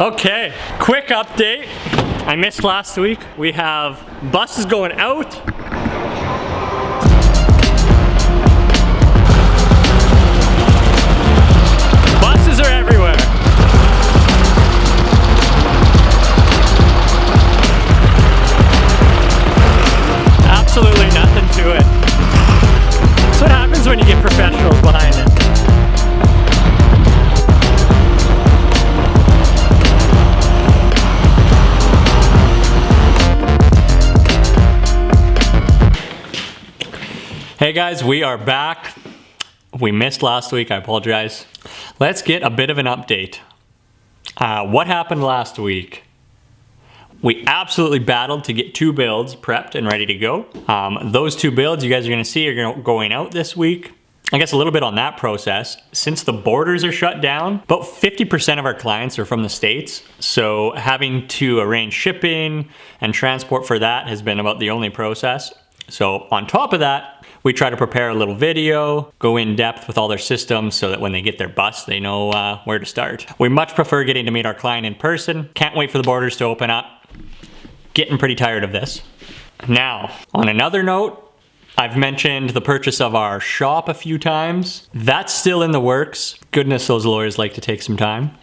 Okay, quick update. I missed last week. We have buses going out. Buses are everywhere. Absolutely nothing to it. That's what happens when you get professionals behind it. Hey guys, we are back. We missed last week, I apologize. Let's get a bit of an update. What happened last week? We absolutely battled to get 2 builds prepped and ready to go. Those 2 builds you guys are gonna see are going out this week. I guess a little bit on that process. Since the borders are shut down, about 50% of our clients are from the States. So having to arrange shipping and transport for that has been about the only process. So on top of that, we try to prepare a little video, go in depth with all their systems so that when they get their bus, they know where to start. We much prefer getting to meet our client in person. Can't wait for the borders to open up. Getting pretty tired of this. Now, on another note, I've mentioned the purchase of our shop a few times. That's still in the works. Goodness, those lawyers like to take some time.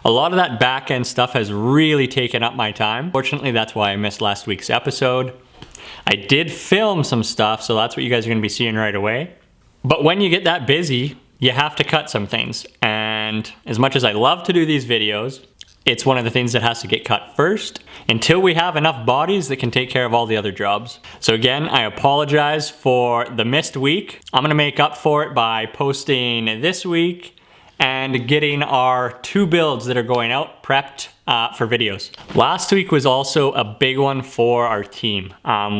A lot of that back end stuff has really taken up my time. Fortunately, that's why I missed last week's episode. I did film some stuff, so that's what you guys are gonna be seeing right away. But when you get that busy, you have to cut some things. And as much as I love to do these videos, it's one of the things that has to get cut first until we have enough bodies that can take care of all the other jobs. So again, I apologize for the missed week. I'm gonna make up for it by posting this week and getting our 2 builds that are going out prepped for videos. Last week was also a big one for our team.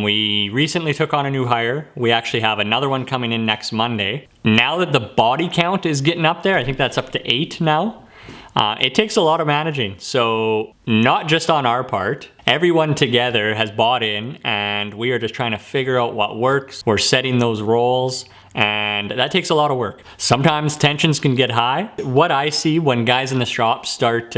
We recently took on a new hire. We actually have another one coming in next Monday. Now that the body count is getting up there, I think that's up to 8 now. It takes a lot of managing. So not just on our part, everyone together has bought in and we are just trying to figure out what works. We're setting those roles. And that takes a lot of work. Sometimes tensions can get high. What I see when guys in the shop start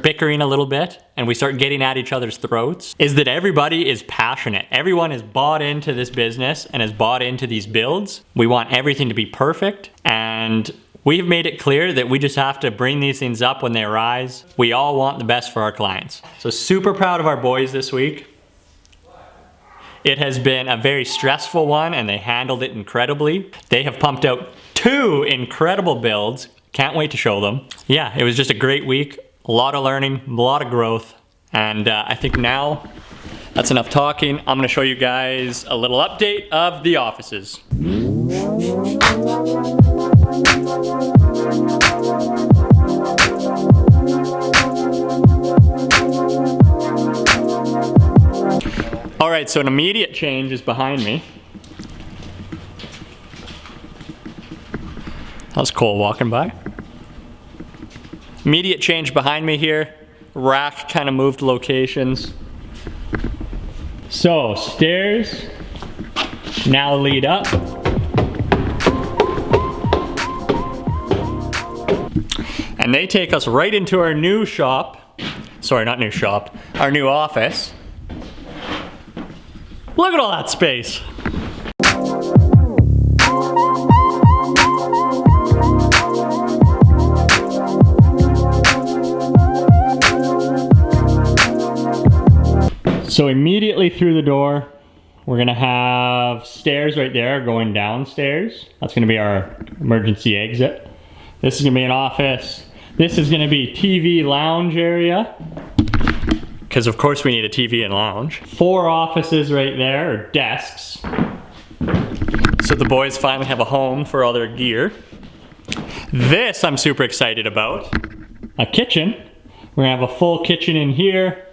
bickering a little bit and we start getting at each other's throats is that everybody is passionate. Everyone is bought into this business and is bought into these builds. We want everything to be perfect, and we've made it clear that we just have to bring these things up when they arise. We all want the best for our clients. So super proud of our boys this week. It has been a very stressful one and they handled it incredibly. They have pumped out 2 incredible builds. Can't wait to show them. Yeah, it was just a great week. A lot of learning, a lot of growth. And I think now that's enough talking. I'm gonna show you guys a little update of the offices. All right, so an immediate change is behind me. That was Cole walking by. Immediate change behind me here. Rack kind of moved locations. So stairs now lead up. And they take us right into our new shop. Sorry, not new shop, our new office. Look at all that space. So immediately through the door, we're gonna have stairs right there going downstairs. That's gonna be our emergency exit. This is gonna be an office. This is gonna be TV lounge area, because of course we need a TV and lounge. 4 offices right there, or desks. So the boys finally have a home for all their gear. This I'm super excited about. A kitchen. We're gonna have a full kitchen in here.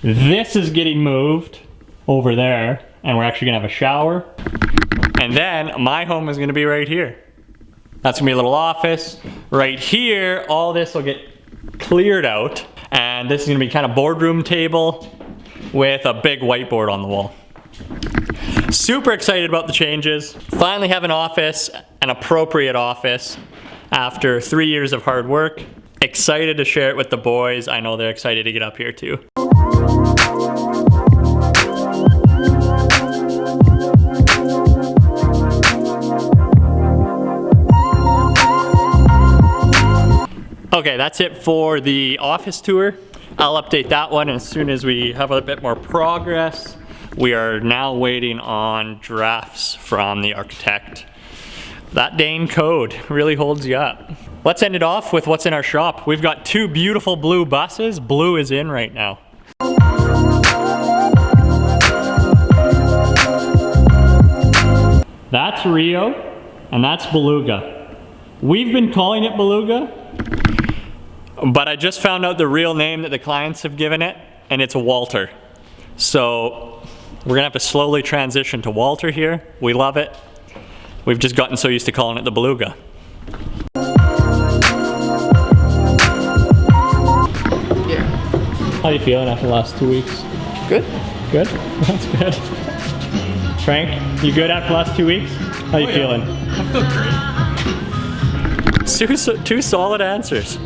This is getting moved over there, and we're actually gonna have a shower. And then my home is gonna be right here. That's gonna be a little office. Right here, all this will get cleared out. And this is gonna be kind of boardroom table. with a big whiteboard on the wall. Super excited about the changes. Finally have an office, an appropriate office, after 3 years of hard work. Excited to share it with the boys. I know they're excited to get up here too. Okay, that's it for the office tour. I'll update that one as soon as we have a bit more progress. We are now waiting on drafts from the architect. That Dane code really holds you up. Let's end it off with what's in our shop. We've got 2 beautiful blue buses. Blue is in right now. That's Rio, and that's Beluga. We've been calling it Beluga, but I just found out the real name that the clients have given it, and it's Walter. So we're gonna have to slowly transition to Walter here. We love it. We've just gotten so used to calling it the Beluga. Yeah. How are you feeling after the last 2 weeks? Good. Good? That's good. Frank, you good after the last 2 weeks? How are you feeling? I feel great. Two solid answers.